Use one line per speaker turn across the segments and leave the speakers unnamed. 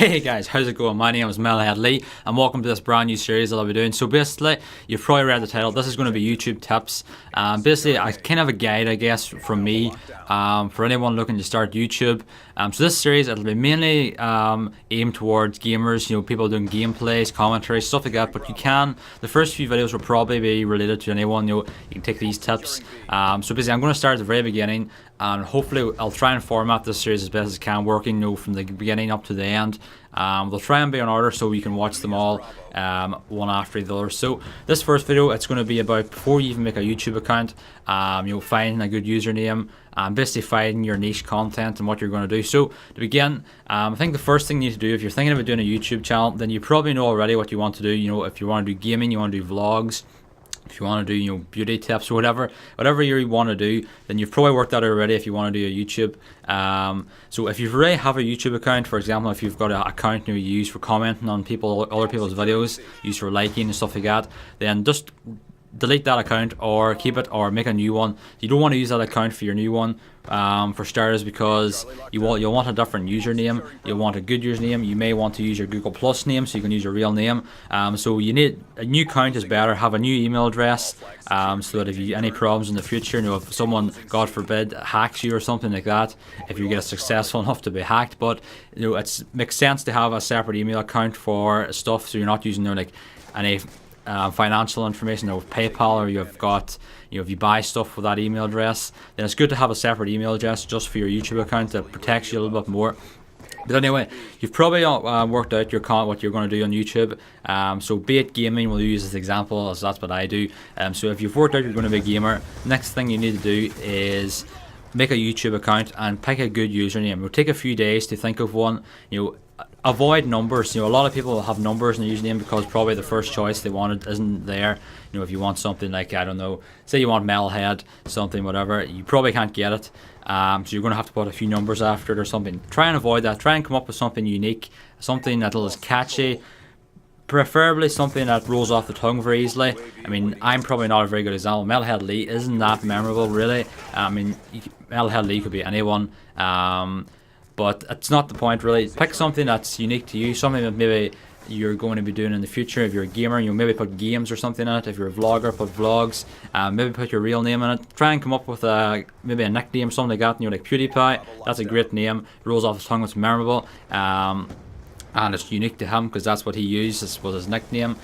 Hey guys, how's it going? My name is METALHEADxLEE and welcome to this brand new series that I'll be doing. So basically, you've probably read the title, this is going to be YouTube tips. Basically, I kind of a guide, I guess, from me for anyone looking to start YouTube. So this series, it'll be mainly aimed towards gamers, you know, people doing gameplays, commentary, stuff like that. But you can, the first few videos will probably be related to anyone, you know, you can take these tips. So basically, I'm going to start at the very beginning. And hopefully I'll try and format this series as best as I can, working, you know, from the beginning up to the end. They'll try and be in order so you can watch them all one after the other. So this first video, it's going to be about before you even make a YouTube account, you know, finding a good username and basically finding your niche content and what you're going to do. So to begin, I think the first thing you need to do if you're thinking about doing a YouTube channel, then you probably know already what you want to do. You know, if you want to do gaming, you want to do vlogs. If you want to do, you know, beauty tips or whatever you want to do, then you've probably worked out already if you want to do a YouTube. So if you already have a YouTube account, for example, if you've got an account you use for commenting on other people's videos, use for liking and stuff like that, then just delete that account or keep it or make a new one. You don't want to use that account for your new one, for starters, because you'll want a different username. You'll want a good username. You may want to use your Google Plus name so you can use your real name. So you need a new account is better. Have a new email address, so that if you any problems in the future, you know, if someone, God forbid, hacks you or something like that, if you get successful enough to be hacked, but you know, it makes sense to have a separate email account for stuff, so you're not using, you know, like any financial information, or PayPal, or you've got, you know, if you buy stuff with that email address, then it's good to have a separate email address just for your YouTube account that protects you a little bit more. But anyway, you've probably worked out what you're going to do on YouTube. So be it gaming, we'll use this example as that's what I do. So if you've worked out you're going to be a gamer, next thing you need to do is make a YouTube account and pick a good username. It'll take a few days to think of one. You know, avoid numbers. You know, a lot of people have numbers in their username because probably the first choice they wanted isn't there. You know, if you want something like, I don't know, say you want Metalhead, something, whatever, you probably can't get it. So you're going to have to put a few numbers after it or something. Try and avoid that. Try and come up with something unique, something that is catchy, preferably something that rolls off the tongue very easily. I mean, I'm probably not a very good example. METALHEADxLEE isn't that memorable, really. I mean, METALHEADxLEE could be anyone. But it's not the point, really. Pick something that's unique to you, something that maybe you're going to be doing in the future. If you're a gamer, you'll maybe put games or something in it. If you're a vlogger, put vlogs. Maybe put your real name in it. Try and come up with maybe a nickname, something like that. You know, like PewDiePie. That's a great name. It rolls off the tongue. It's memorable. And it's unique to him because that's what he used. This was his nickname.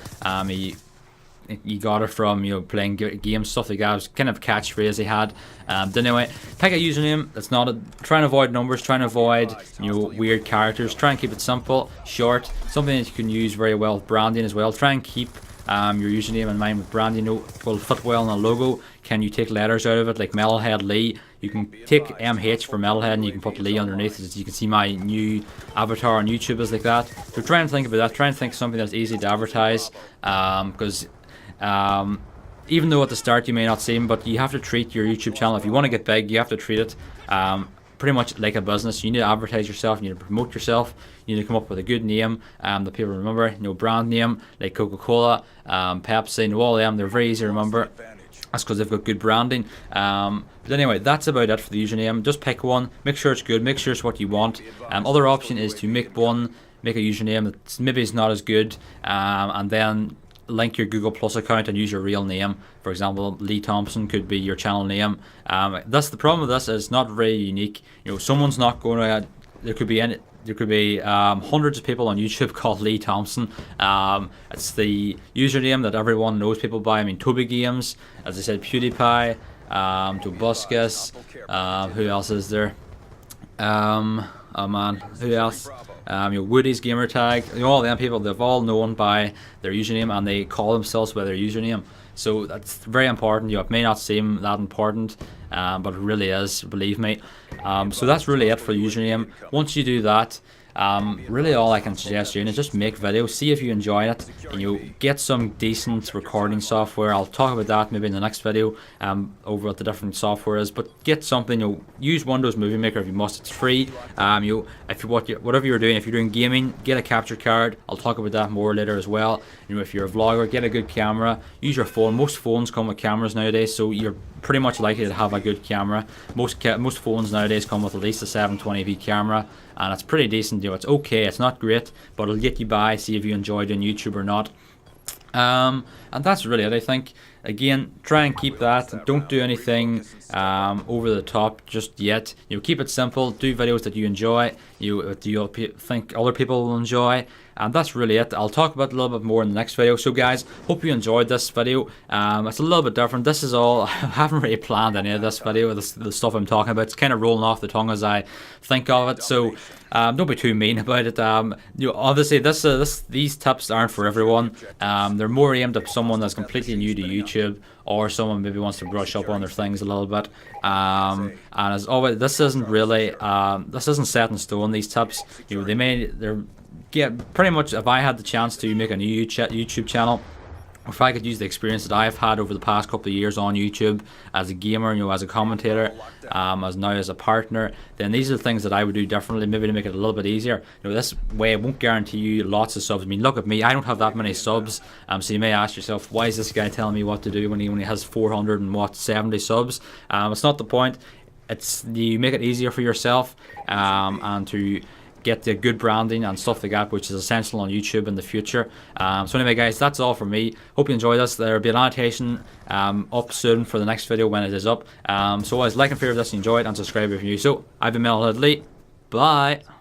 He got it from, you know, playing games, stuff like that. It was kind of a catchphrase he had. But anyway, pick a username that's not try and avoid numbers, try and avoid, you know, weird characters. Try and keep it simple, short, something that you can use very well with branding as well. Try and keep your username in mind with branding. You know, it will fit well in a logo. Can you take letters out of it, like METALHEADxLEE? You can take MH for Metalhead and you can put Lee underneath. As you can see, my new avatar on YouTube is like that. So try and think about that. Try and think of something that's easy to advertise, because even though at the start you may not seem, but you have to treat your YouTube channel, if you want to get big, you have to treat it pretty much like a business. You need to advertise yourself, you need to promote yourself, you need to come up with a good name that people remember, you know, brand name like Coca-Cola, Pepsi, you know, all of them, they're very easy to remember. That's because they've got good branding. But anyway, that's about it for the username. Just pick one, make sure it's good, make sure it's what you want. Other option is to make a username that maybe is not as good, and then link your Google Plus account and use your real name. For example, Lee Thompson could be your channel name. That's the problem with this, is it's not very unique. You know, someone's not going to. There could be hundreds of people on YouTube called Lee Thompson. It's the username that everyone knows people by. I mean, Toby Games, as I said, PewDiePie, Tobuscus. Who else is there? Oh man, who else? You know, Woody's Gamertag, you know, all them people, they've all known by their username and they call themselves by their username. So that's very important. You know, it may not seem that important, but it really is, believe me. So that's really it for the username. Once you do that, really all I can suggest doing is just make videos, see if you enjoy it, and you get some decent recording software. I'll talk about that maybe in the next video, over what the different software is, but get something. You know, use Windows Movie Maker if you must, it's free. You know, whatever you're doing, if you're doing gaming, get a capture card. I'll talk about that more later as well. You know, if you're a vlogger, get a good camera, use your phone. Most phones come with cameras nowadays, so you're pretty much likely to have a good camera. Most phones nowadays come with at least a 720p camera, and it's pretty decent. You know, it's okay, it's not great, but it'll get you by. See if you enjoy doing YouTube or not. And that's really it. I think, again, try and keep that. Don't do anything over the top just yet. You know, keep it simple. Do videos that you enjoy. You think other people will enjoy. And that's really it. I'll talk about it a little bit more in the next video. So guys, hope you enjoyed this video. It's a little bit different. This is all, I haven't really planned any of this video, the stuff I'm talking about. It's kind of rolling off the tongue as I think of it. So don't be too mean about it. You know, obviously these tips aren't for everyone. They're more aimed at someone that's completely new to YouTube, or someone maybe wants to brush up on their things a little bit. And as always, this isn't really this isn't set in stone. These tips, you know, pretty much, if I had the chance to make a new YouTube channel, if I could use the experience that I've had over the past couple of years on YouTube as a gamer, you know, as a commentator, as a partner, then these are the things that I would do differently, maybe to make it a little bit easier. You know, this way it won't guarantee you lots of subs. I mean, look at me, I don't have that many subs, so you may ask yourself, why is this guy telling me what to do when he only has 470 subs? It's not the point. It's you make it easier for yourself, and to get the good branding and stuff like that, which is essential on YouTube in the future. So anyway guys, that's all from me. Hope you enjoyed this. There will be an annotation up soon for the next video when it is up. So always like and favorite this, enjoy it, and subscribe if you're new. So I've been METALHEADxLEE. Bye.